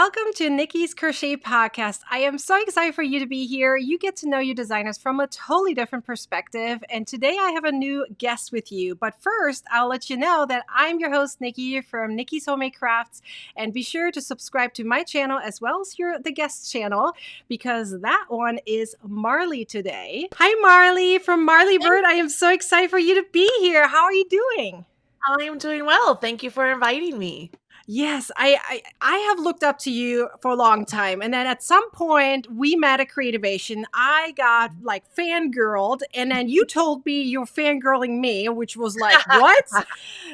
Welcome to Nicki's Crochet Podcast. I am so excited for you to be here. You get to know your designers from a totally different perspective. And today I have a new guest with you. But first, I'll let you know that I'm your host, Nicki from Nicki's Homemade Crafts. And be sure to subscribe to my channel as well as the guest channel, because that one is Marley today. Hi, Marley from Marley Bird. I am so excited for you to be here. How are you doing? I am doing well. Thank you for inviting me. Yes, I have looked up to you for a long time. And then at some point we met at Creativation. I got like fangirled, and then you told me you're fangirling me, which was like, what?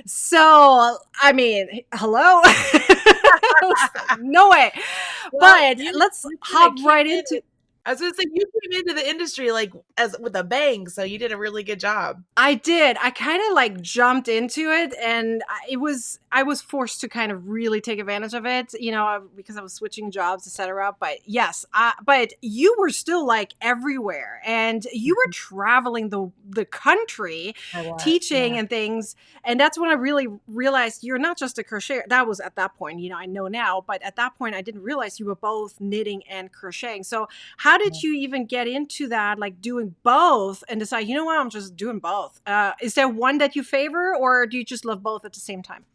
So, I mean, hello? No way. Well, But let's hop right into I was going to say, you came into the industry like with a bang, so you did a really good job. I did. I kind of like jumped into it, and I was forced to kind of really take advantage of it, because I was switching jobs, etc. But yes, but you were still like everywhere, and you were traveling the country, teaching and things, and that's when I really realized you're not just a crocheter. That was at that point, I know now, but at that point I didn't realize you were both knitting and crocheting. So how did you even get into that, like doing both, and decide, what, I'm just doing both? Is there one that you favor, or do you just love both at the same time?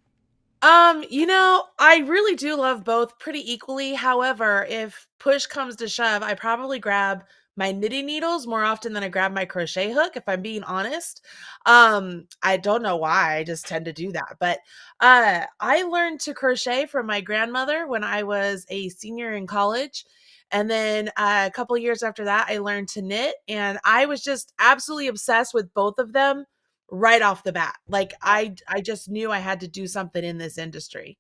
I really do love both pretty equally. However, if push comes to shove, I probably grab my knitting needles more often than I grab my crochet hook, if I'm being honest. I don't know why, I just tend to do that. But I learned to crochet from my grandmother when I was a senior in college. And then a couple of years after that, I learned to knit, and I was just absolutely obsessed with both of them right off the bat. Like I just knew I had to do something in this industry.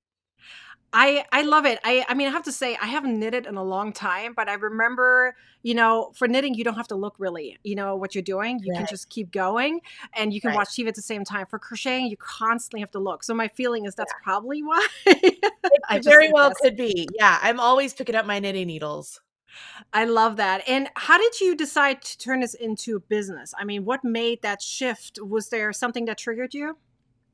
I love it. I mean, I have to say, I haven't knitted in a long time, but I remember, for knitting, you don't have to look really, what you're doing. You can just keep going, and you can watch TV at the same time. For crocheting, you constantly have to look. So my feeling is that's probably why. It very well could be. Yeah, I'm always picking up my knitting needles. I love that. And how did you decide to turn this into a business? I mean, what made that shift? Was there something that triggered you?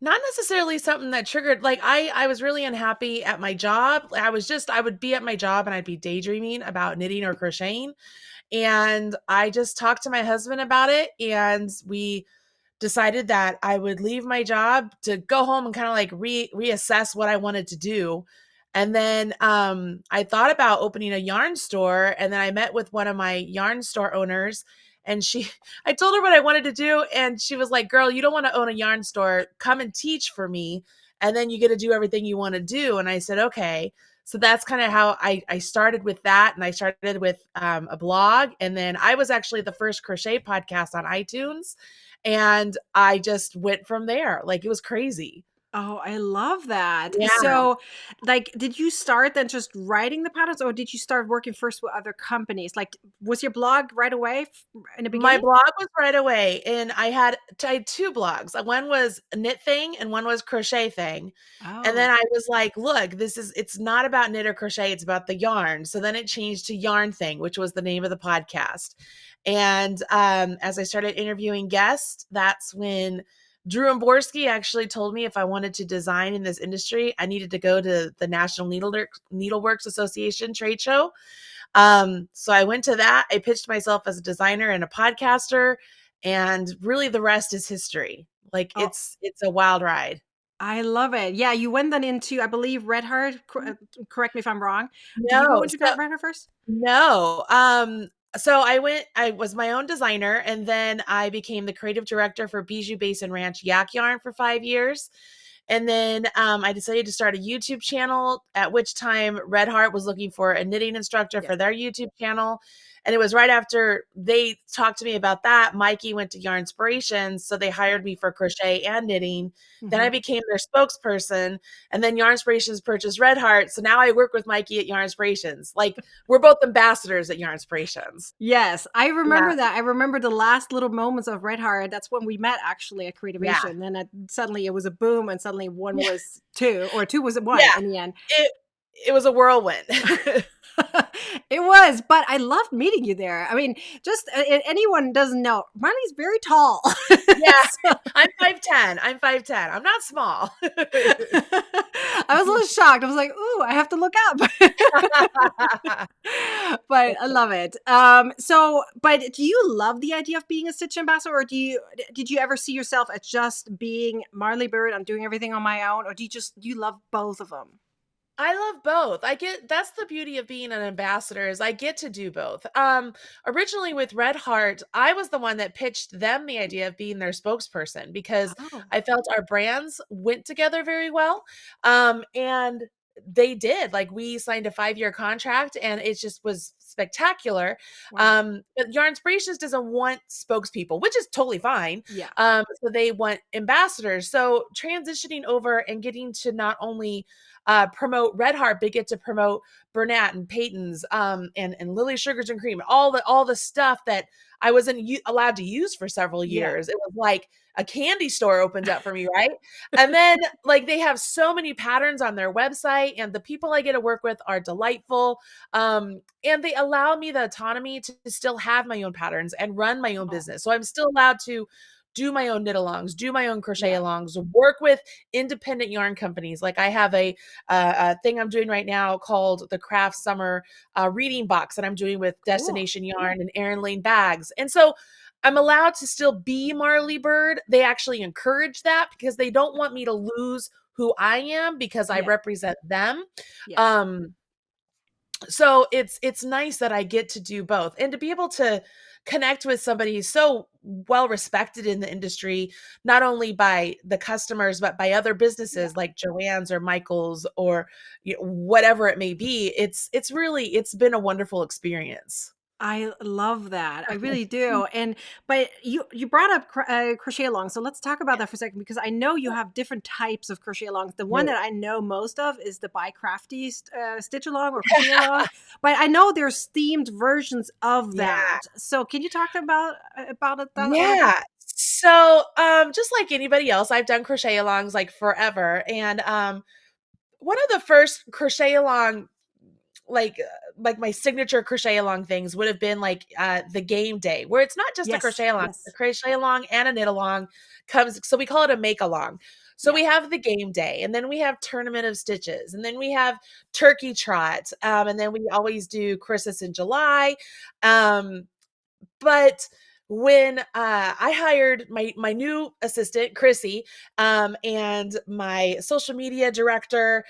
Not necessarily something that triggered, like I was really unhappy at my job. I would be at my job and I'd be daydreaming about knitting or crocheting. And I just talked to my husband about it, and we decided that I would leave my job to go home and kind of like reassess what I wanted to do. And then I thought about opening a yarn store, and then I met with one of my yarn store owners, and I told her what I wanted to do, and she was like, "Girl, you don't want to own a yarn store. Come and teach for me, and then you get to do everything you want to do." And I said, "Okay." So that's kind of how I started with that. And I started with a blog, and then I was actually the first crochet podcast on iTunes, and I just went from there. Like, it was crazy. Oh, I love that. Yeah. So, like, did you start then just writing the patterns, or did you start working first with other companies? Like, was your blog right away in the My beginning? blog was right away, and I had two blogs. One was Knit Thing and one was Crochet Thing. And then Oh, I was like, look, it's not about knit or crochet, it's about the yarn. So then it changed to Yarn Thing, which was the name of the podcast. And as I started interviewing guests, that's when Drew Amborski actually told me if I wanted to design in this industry, I needed to go to the National Needleworks Association trade show. So I went to that. I pitched myself as a designer and a podcaster, and really the rest is history. Like, oh, it's a wild ride. I love it. Yeah, you went then into, I believe, Red Heart. Correct me if I'm wrong. Did you go No, into Red Heart first? no. So I was my own designer, and then I became the creative director for Bijou Base and Ranch Yak Yarn for 5 years. And then I decided to start a YouTube channel, at which time Red Heart was looking for a knitting instructor Yeah. for their YouTube channel. And it was right after they talked to me about that, Mikey went to Yarn Inspirations. So they hired me for crochet and knitting. Then I Mhm. became their spokesperson. And then Yarn Inspirations purchased Red Heart. So now I work with Mikey at Yarn Inspirations. Like, we're both ambassadors at Yarn Inspirations. Yes, I Yeah. remember that. I remember the last little moments of Red Heart. That's when we met actually at Yeah. Creativation. Then suddenly it was a boom, and suddenly one was two, or two was one Yeah. in the end. It was a whirlwind. It was, but I loved meeting you there. I mean, just anyone doesn't know, Marley's very tall. Yeah. So- I'm 5'10". I'm 5'10". I'm not small. I was a little shocked. I was like, "Ooh, I have to look up." But I love it. But do you love the idea of being a Stitch ambassador, or did you ever see yourself as just being Marley Bird? I'm doing everything on my own, or do you love both of them? I love both. That's the beauty of being an ambassador is I get to do both. Originally with Red Heart, I was the one that pitched them the idea of being their spokesperson because Oh, I felt our brands went together very well. And they did. Like we signed a 5-year contract and it just was spectacular. wow. But Yarnspirations doesn't want spokespeople, which is totally fine. Yeah, So they want ambassadors. So transitioning over and getting to not only promote Red Heart, but get to promote Bernat and Peyton's, and Lily Sugars and Cream, all the stuff that I wasn't allowed to use for several yeah. years. It was like a candy store opened up for me, right? And then like they have so many patterns on their website, and the people I get to work with are delightful. And they allow me the autonomy to still have my own patterns and run my own Oh, business. So I'm still allowed to do my own knit alongs, do my own crochet yeah. alongs, work with independent yarn companies. Like I have a thing I'm doing right now called the Craft Summer Reading Box that I'm doing with Cool. Destination Yarn and Erin Lane Bags. And so I'm allowed to still be Marley Bird. They actually encourage that because they don't want me to lose who I am because I Yeah. represent them. Yes. Um, so it's nice that I get to do both and to be able to connect with somebody so well respected in the industry, not only by the customers but by other Yeah. businesses like Joann's or Michael's or whatever it may be. It's been a wonderful experience. I love that. I really do. But you brought up crochet along, so let's talk about that for a second because I know you have different types of crochet alongs. The one Yeah. that I know most of is the by crafty stitch along or crochet along, but I know there's themed versions of Yeah. that. So can you talk about it that a little bit? Yeah. So, just like anybody else, I've done crochet alongs like forever. And one of the first crochet along like my signature crochet along things would have been like the game day where it's not just a Yes. crochet along, a Yes. crochet along and a knit along comes, so we call it a make along. So Yeah. we have the game day and then we have tournament of stitches and then we have turkey trot, and then we always do Christmas in July. But when I hired my new assistant, Chrissy, and my social media director,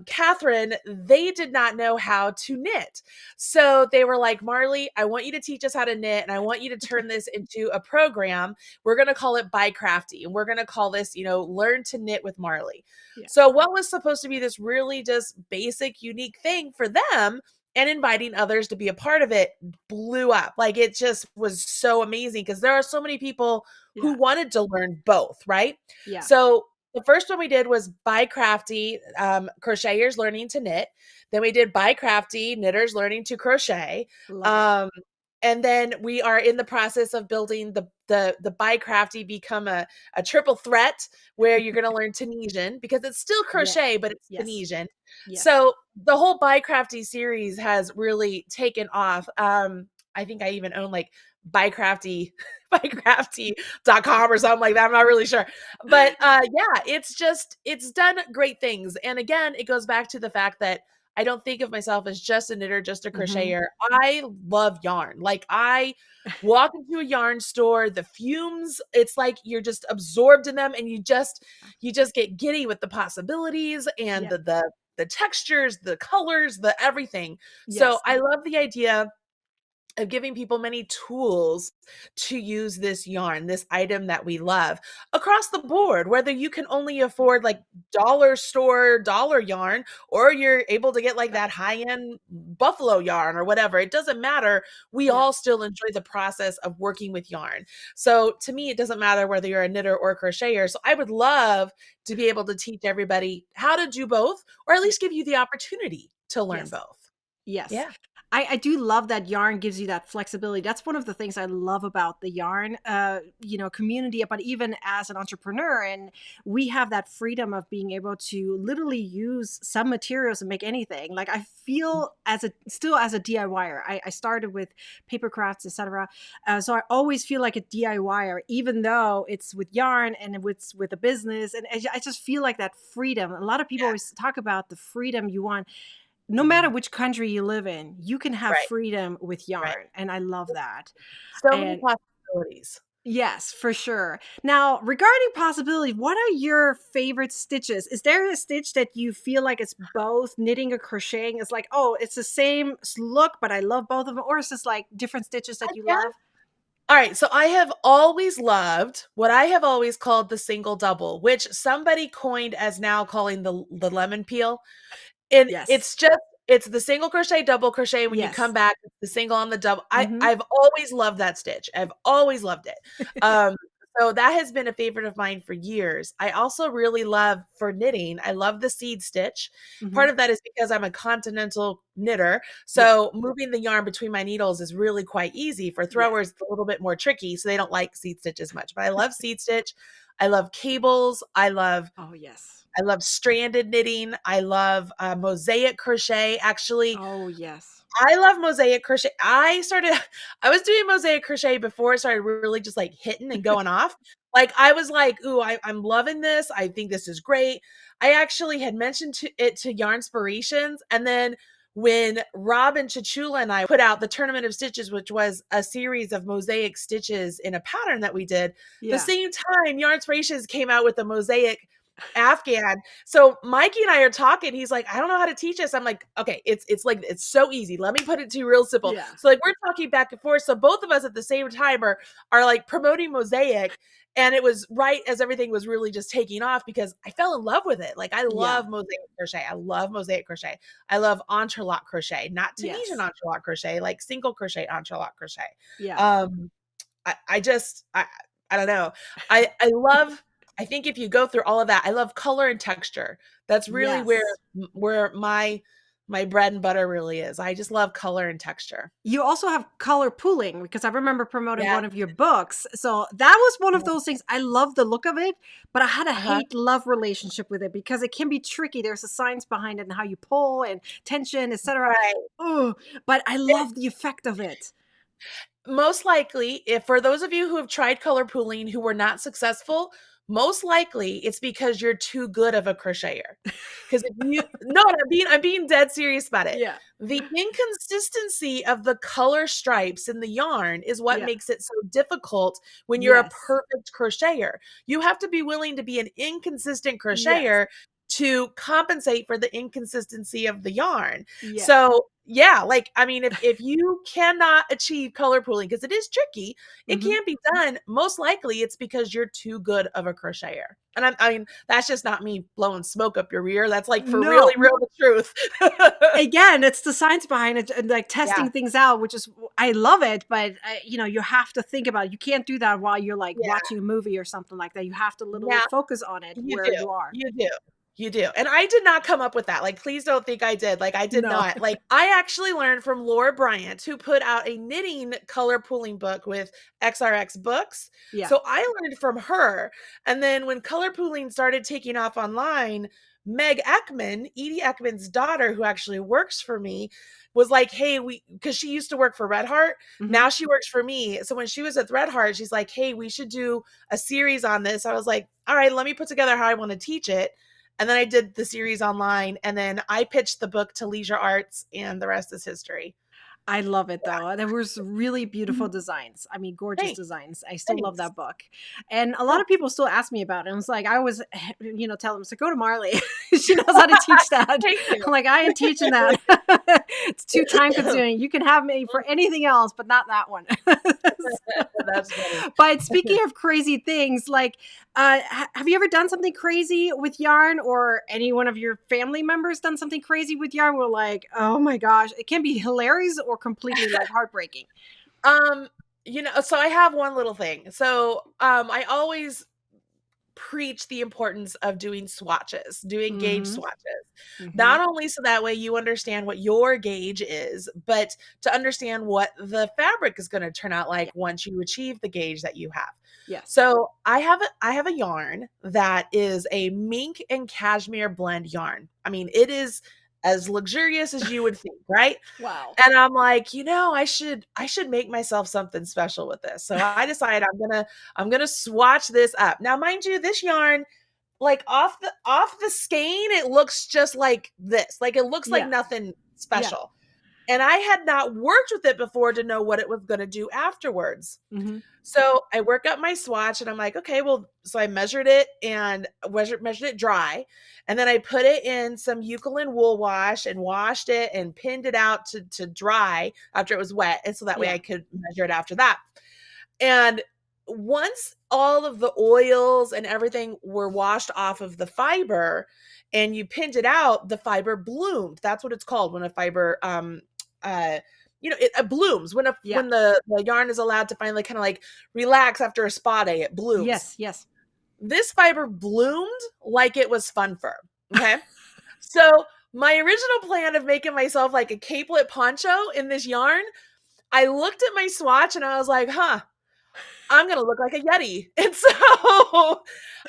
Catherine, they did not know how to knit. So they were like, Marley, I want you to teach us how to knit and I want you to turn this into a program. We're going to call it By Crafty and we're going to call this, Learn to Knit with Marley. Yeah. So what was supposed to be this really just basic, unique thing for them and inviting others to be a part of it blew up. Like it just was so amazing because there are so many people who Yeah. wanted to learn both, right? Yeah. So the first one we did was By Crafty, crocheters learning to knit. Then we did By Crafty, knitters learning to crochet. Love it. Um, and then we are in the process of building the By Crafty become a triple threat where you're going to learn Tunisian because it's still Yeah. crochet, but it's Yes. Tunisian. Yes. So the whole By Crafty series has really taken off. I think I even own like By Crafty, bycrafty.com or something like that. I'm not really sure. But yeah, it's done great things. And again, it goes back to the fact that I don't think of myself as just a knitter, just a Hmm. crocheter. I love yarn. Like I walk into a yarn store, the fumes, it's like you're just absorbed in them and you just get giddy with the possibilities and Yeah. the textures, the colors, the everything. So Yes. I love the idea of giving people many tools to use this yarn, this item that we love across the board, whether you can only afford like dollar store dollar yarn, or you're able to get like that high end buffalo yarn or whatever. It doesn't matter. We Yeah. all still enjoy the process of working with yarn. So to me, it doesn't matter whether you're a knitter or a crocheter. So I would love to be able to teach everybody how to do both, or at Yeah. least give you the opportunity to learn Yes. both. Yes. Yeah. I do love that yarn gives you that flexibility. That's one of the things I love about the yarn, community, but even as an entrepreneur. And we have that freedom of being able to literally use some materials and make anything. Like I feel still as a DIYer, I started with paper crafts, etc. So I always feel like a DIYer, even though it's with yarn and it's with a business. And I just feel like that freedom. A lot of people always talk about the freedom you want no matter which country you live in, you can have Right, freedom with right. yarn, and I love that. So many And possibilities. yes, for sure. Now, regarding possibilities, what are your favorite stitches? Is there a stitch that you feel like it's both knitting or crocheting? It's like, oh, it's the same look, but I love both of them, or is this like different stitches I that you guess. love? All right, so I have always loved what I have always called the single double, which somebody coined as now calling the lemon peel. And Yes. it's the single crochet, double crochet. When you come Yes. back, it's the single on the double. Mm-hmm. I've always loved that stitch. I've always loved it. Um, so that has been a favorite of mine for years. I also really love for knitting. I love the seed stitch. Mm-hmm. Part of that is because I'm a continental knitter. Yeah. So moving the yarn between my needles is really quite easy. For Yes. throwers, it's a little bit more tricky. So they don't like seed stitch as much. But I love seed stitch. I love cables. Oh, yes. I love stranded knitting. I love mosaic crochet. Actually, Oh, yes. I love mosaic crochet. I was doing mosaic crochet before it started really just like hitting and going off. Like I was like, ooh, I'm loving this. I think this is great. I actually had mentioned it to Yarnspirations. And then when Rob and Chichula and I put out the Tournament of Stitches, which was a series of mosaic stitches in a pattern that we did, the Yeah. same time Yarnspirations came out with a mosaic Afghan. So Mikey and I are talking. He's like, I don't know how to teach this. I'm like, okay, it's so easy. Let me put it to you real simple. Yeah. So like we're talking back and forth. So both of us at the same time are like promoting mosaic. And it was right as everything was really just taking off because I fell in love with it. Like I Yeah. love mosaic crochet. I love mosaic crochet. I love entrelac crochet, not Tunisian Yes. entrelac crochet, like single crochet entrelac crochet. Yeah. Um, I don't know. I love I think if you go through all of that, I love color and texture. That's really Yes. where my bread and butter really is. I just love color and texture. You also have color pooling because I remember promoting Yeah. one of your books. So that was one of Yeah. those things. I love the look of it, but I had a Uh-huh. hate love relationship with it because it can be tricky. There's a science behind it and how you pull and tension, etc. Right. Oh, but I love the effect of it. Most likely, if for those of you who have tried color pooling who were not successful, most likely it's because you're too good of a crocheter. Because if you no, I'm being dead serious about it. Yeah. The inconsistency of the color stripes in the yarn is what Yeah. makes it so difficult when you're a Yes. perfect crocheter. You have to be willing to be an inconsistent Yes. crocheter to compensate for the inconsistency of the yarn. Yes. So, yeah, like, I mean, if you cannot achieve color pooling, because it is tricky, it Hmm. can't be done. Most likely it's because you're too good of a crocheter. And I mean, that's just not me blowing smoke up your rear. That's like for really No. real the truth. Again, it's the science behind it and like Yeah, testing things out, which is I love it, but you have to think about it. You can't do that while you're like yeah. watching a movie or something like that. You have to literally Now focus on it you where do. you are. You do. You do. And I did not come up with that. Like, please don't think I did. Like, I did No. not. Like, I actually learned from Laura Bryant, who put out a knitting color pooling book with XRX Books. Yeah. So I learned from her. And then when color pooling started taking off online, Meg Ekman, Edie Ekman's daughter, who actually works for me, was like, hey, because she used to work for Red Heart. Hmm. Now she works for me. So when she was at Red Heart, she's like, hey, we should do a series on this. I was like, all right, let me put together how I want to teach it. And then I did the series online, and then I pitched the book to Leisure Arts, and the rest is history. I love it Yeah. though. There was really beautiful Mhm. designs. I mean, gorgeous Thanks. designs. I still love Thanks. that book. And a lot Yeah. of people still ask me about it. And it's like I always, tell them, so go to Marley. She knows how to teach that. Thank you. I'm like, I ain't teaching that. It's too time consuming. You can have me for anything else, but not that one. That's funny. But speaking of crazy things, like, have you ever done something crazy with yarn, or any one of your family members done something crazy with yarn? We're like, oh my gosh, it can be hilarious or completely like heartbreaking. Um, so I have one little thing. So, I always preach the importance of doing swatches, doing gauge Hmm. swatches. Mhm. Not only so that way you understand what your gauge is, but to understand what the fabric is going to turn out Yeah. like once you achieve the gauge that you have. Yes. So I have a yarn that is a mink and cashmere blend yarn. I mean, it is as luxurious as you would think, right? Wow. And I'm like, I should make myself something special with this. So I decided I'm gonna swatch this up. Now, mind you, this yarn, like off the skein, it looks just like this. Like it looks like Yeah. nothing Yeah. special. And I had not worked with it before to know what it was gonna do afterwards. Mhm. So I work up my swatch and I'm like, okay, well, so I measured it and measured it dry. And then I put it in some eucalyptus wool wash and washed it and pinned it out to dry after it was wet. And so that way Yeah. I could measure it after that. And once all of the oils and everything were washed off of the fiber and you pinned it out, the fiber bloomed. That's what it's called when a fiber uh it blooms when Yeah. the yarn is allowed to finally kind of like relax after a spa day, it blooms. Yes, yes. This fiber bloomed like it was fun fur. Okay. So my original plan of making myself like a capelet poncho in this yarn, I looked at my swatch and I was like, I'm gonna look like a Yeti. And so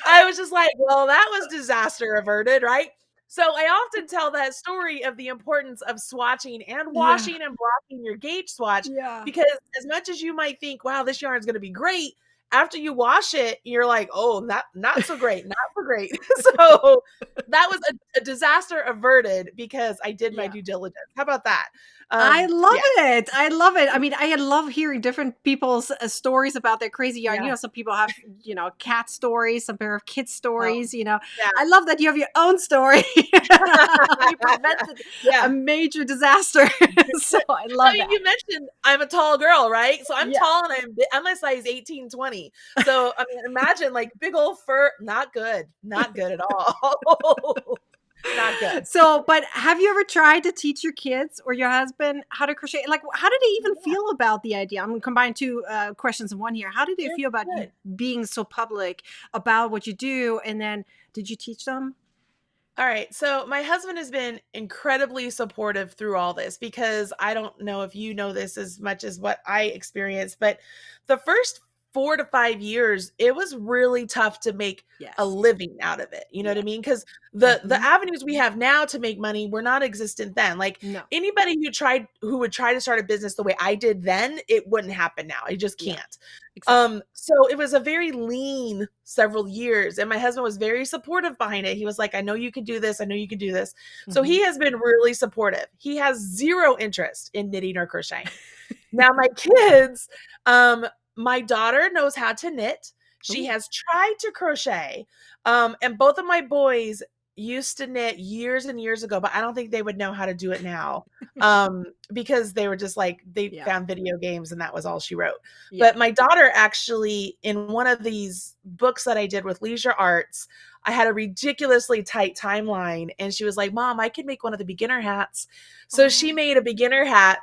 I was just like, well, that was disaster averted, right? So I often tell that story of the importance of swatching and Yeah. washing and blocking your gauge swatch, Yeah. because as much as you might think, wow, this yarn is gonna be great, after you wash it, you're like, oh, not so great, not so great. So that was a disaster averted because I did my Yeah. due diligence. How about that? I love Yeah, it. I love it. I mean, I love hearing different people's stories about their crazy yarn. yeah. Some people have, cat stories, some people have kid Oh, stories. yeah. I love that you have your own story. You prevented a Yeah. major disaster. So I I love mean, that. you mentioned I'm a tall girl, right? So I'm Yeah. tall and I'm a size 18, 20. So I mean, imagine like big old fur, not good. Not good at all. Not good. So, but have you ever tried to teach your kids or your husband how to crochet? Like, how did they even Yeah, feel about the idea? I'm going to combine two questions in one here. How did they they're feel about you good. being so public about what you do? And then did you teach them? All right. So my husband has been incredibly supportive through all this, because I don't know if you know this as much as what I experienced, but the first 4 to 5 years, it was really tough to make a Yes. living out of it. You know what I Yeah. mean? Because the Hmm. avenues we have now to make money were not existent then. Like No. anybody who would try to start a business the way I did then, it wouldn't happen now. It just Yeah. can't. Exactly. So it was a very lean several years, and my husband was very supportive behind it. He was like, I know you can do this. I know you can do this. So Hmm. he has been really supportive. He has zero interest in knitting or crocheting. Now, my kids, my daughter knows how to knit. She Ooh. has tried to crochet. And both of my boys used to knit years and years ago, but I don't think they would know how to do it now. Because they were just like, they Yeah. found video games and that was all she wrote. Yeah. But my daughter actually, in one of these books that I did with Leisure Arts, I had a ridiculously tight timeline. And she was like, Mom, I could make one of the beginner hats. So she Oh, made a beginner hat.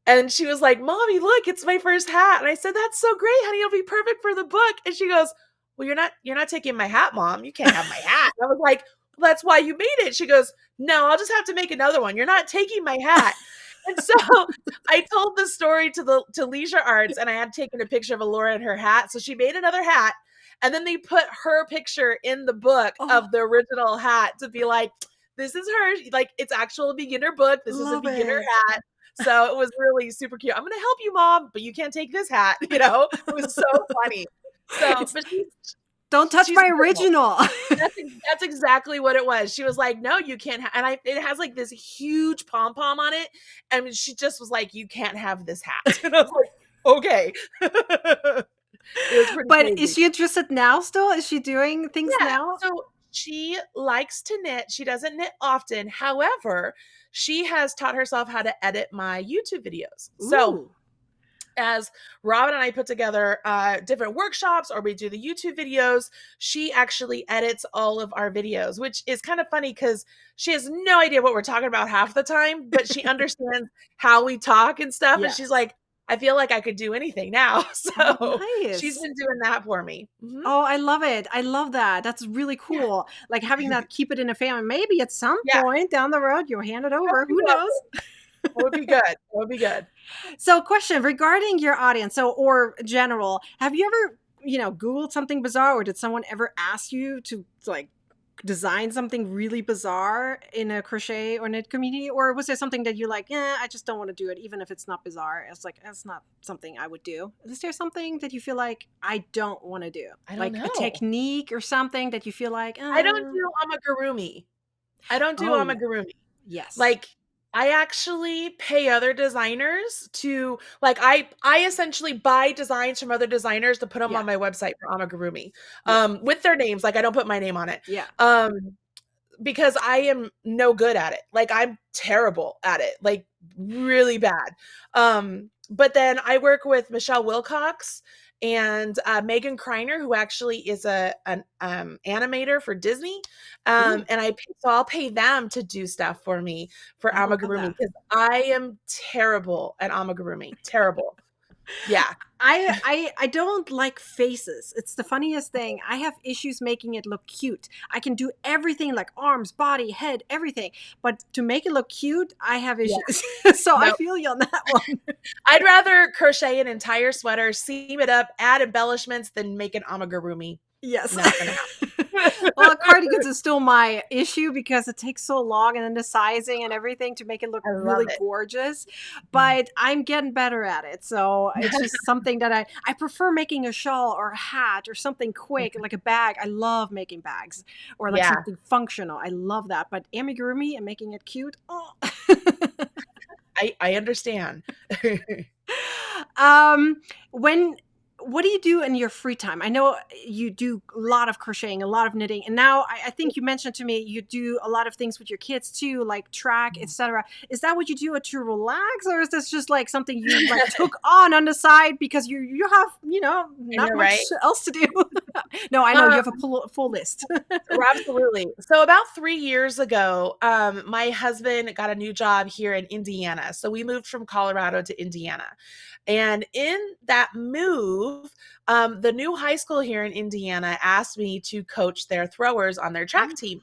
And she was like, Mommy, look, it's my first hat. And I said, that's so great, honey. It'll be perfect for the book. And she goes, well, you're not taking my hat, Mom. You can't have my hat. And I was like, well, that's why you made it. She goes, no, I'll just have to make another one. You're not taking my hat. And so I told the story to Leisure Arts, and I had taken a picture of Alora and her hat. So she made another hat. And then they put her picture in the book oh, of the original hat to be like, this is her. Like, it's actual beginner book. This is a love beginner it. hat. So it was really super cute. I'm gonna help you, Mom, but you can't take this hat. It was so funny. So, It's but don't touch she's my little. original. That's exactly what it was. She was like, "No, you can't." And it has like this huge pom pom on it, and she just was like, "You can't have this hat." And I was like, "Okay." It was pretty But is crazy. she interested now still? Is she doing things Yeah. now? So she likes to knit. She doesn't knit often. However, she has taught herself how to edit my YouTube videos. So Ooh. as Robin and I put together different workshops or we do the YouTube videos, she actually edits all of our videos, which is kind of funny because she has no idea what we're talking about half the time, but she understands how we talk and stuff. And she's Yes. like, I feel like I could do anything now. Oh, So she's nice. been doing that for me. Oh, I love it. I love that. That's really Yeah. cool. Like having that keep it in a family. Maybe at some Yeah. point down the road, you'll hand it That over. would be Who knows? lovely. That would be good. That would be good. So, question regarding your audience, so or general, have you ever, Googled something bizarre, or did someone ever ask you to like design something really bizarre in a crochet or knit community, or was there something that you like? Yeah, I just don't want to do it, even if it's not bizarre. It's like that's not something I would do. Is there something that you feel like I don't want to do, I don't like a know. technique or something that you feel like? I don't do amigurumi. I don't do Oh yeah, amigurumi. yes, Like, I actually pay other designers to like I essentially buy designs from other designers to put them yeah, on my website for amigurumi, yeah, with their names. Like, I don't put my name on it, yeah. because I am no good at it. Like, I'm terrible at it, like really bad. But then I work with Michelle Wilcox and Megan Kreiner, who actually is an animator for Disney. Ooh, And so I'll pay them to do stuff for me for I love amigurumi that. because I am terrible at amigurumi. Terrible. Yeah. I don't like faces. It's the funniest thing. I have issues making it look cute. I can do everything like arms, body, head, everything, but to make it look cute, I have Yeah. issues. So I No. feel you on that one. I'd rather crochet an entire sweater, seam it up, add embellishments than make an amigurumi. Yes. Not gonna happen. Well, cardigans is still my issue because it takes so long and then the sizing and everything to make it look I love really it. gorgeous. Mm. But I'm getting better at it. So it's just something that I prefer making a shawl or a hat or something quick, like a bag. I love making bags or like Yeah, something functional. I love that. But amigurumi and making it cute, oh. I understand. um when what do you do in your free time? I know you do a lot of crocheting, a lot of knitting, and now I think you mentioned to me you do a lot of things with your kids too, like track, etc. Is that what you do to relax, or is this just like something you like took on the side because you have I know, not much right? else to do? No, I know you have a Um, full list. Absolutely. So about 3 years ago, my husband got a new job here in Indiana. So we moved from Colorado to Indiana. And in that move, the new high school here in Indiana asked me to coach their throwers on their track team.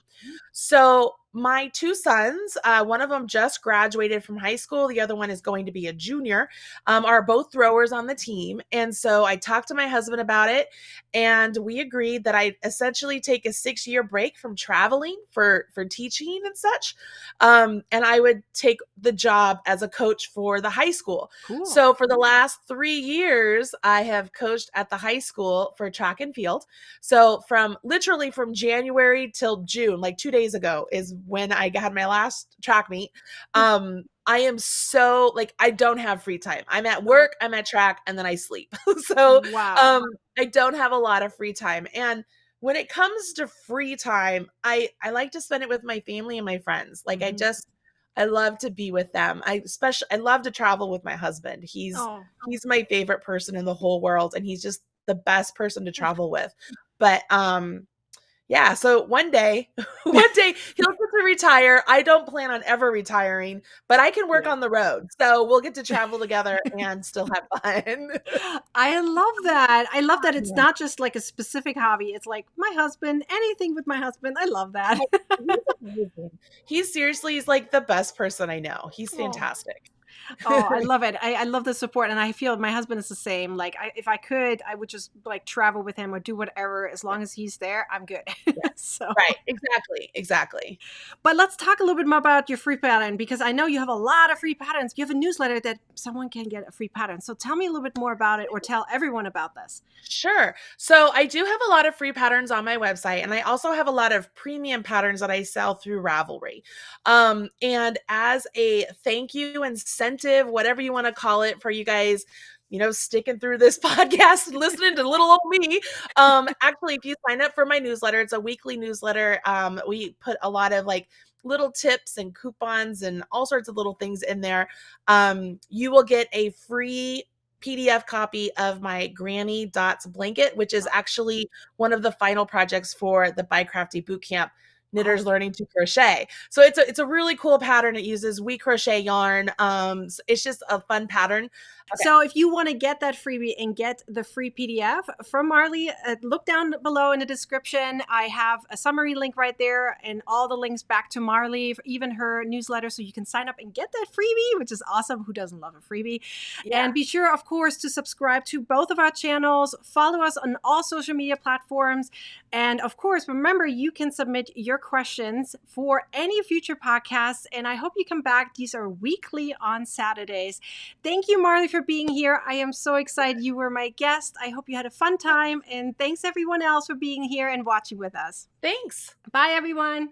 So my two sons, one of them just graduated from high school, the other one is going to be a junior, are both throwers on the team. And so I talked to my husband about it, and we agreed that I essentially take a 6-year break from traveling for teaching and such, and I would take the job as a coach for the high school. Cool. So for the last 3 years, I have coached at the high school for track and field. So literally from January till June, like 2 days ago, is when I had my last track meet. I am so like I don't have free time. I'm at work, I'm at track, and then I sleep. So Wow. um, I don't have a lot of free time. And when it comes to free time, I like to spend it with my family and my friends. Like Mhm. I love to be with them. I love to travel with my husband. Oh. He's my favorite person in the whole world, and he's just the best person to travel with. But yeah, so one day, one day he'll get to retire. I don't plan on ever retiring, but I can work Yeah. on the road. So we'll get to travel together and still have fun. I love that. I love that it's Yeah. not just like a specific hobby. It's like my husband, anything with my husband. I love that. He's amazing. He's like the best person I know. He's Oh. fantastic. Oh, I love it. I love the support, and I feel my husband is the same. Like, if I could, I would just like travel with him or do whatever as long as he's there. I'm good. Yeah, So, right. Exactly. Exactly. but let's talk a little bit more about your free pattern because I know you have a lot of free patterns. You have a newsletter that someone can get a free pattern. So tell me a little bit more about it, or tell everyone about this. Sure. So I do have a lot of free patterns on my website, and I also have a lot of premium patterns that I sell through Ravelry. And as a thank you incentive, whatever you want to call it, for you guys, sticking through this podcast and listening to little old me. Actually, if you sign up for my newsletter, it's a weekly newsletter. We put a lot of like little tips and coupons and all sorts of little things in there. You will get a free PDF copy of my Granny Dots blanket, which is actually one of the final projects for the By Crafty Bootcamp Knitters Oh, Learning to Crochet. So it's a really cool pattern. It uses We Crochet yarn. It's just a fun pattern. So if you want to get that freebie and get the free PDF from Marley, look down below in the description. I have a summary link right there and all the links back to Marley, even her newsletter, so you can sign up and get that freebie, which is awesome. Who doesn't love a freebie? Yeah. And be sure, of course, to subscribe to both of our channels. Follow us on all social media platforms. And of course, remember, you can submit your questions for any future podcasts. And I hope you come back. These are weekly on Saturdays. Thank you, Marley, for being here. I am so excited you were my guest. I hope you had a fun time. And thanks everyone else for being here and watching with us. Thanks. Bye, everyone.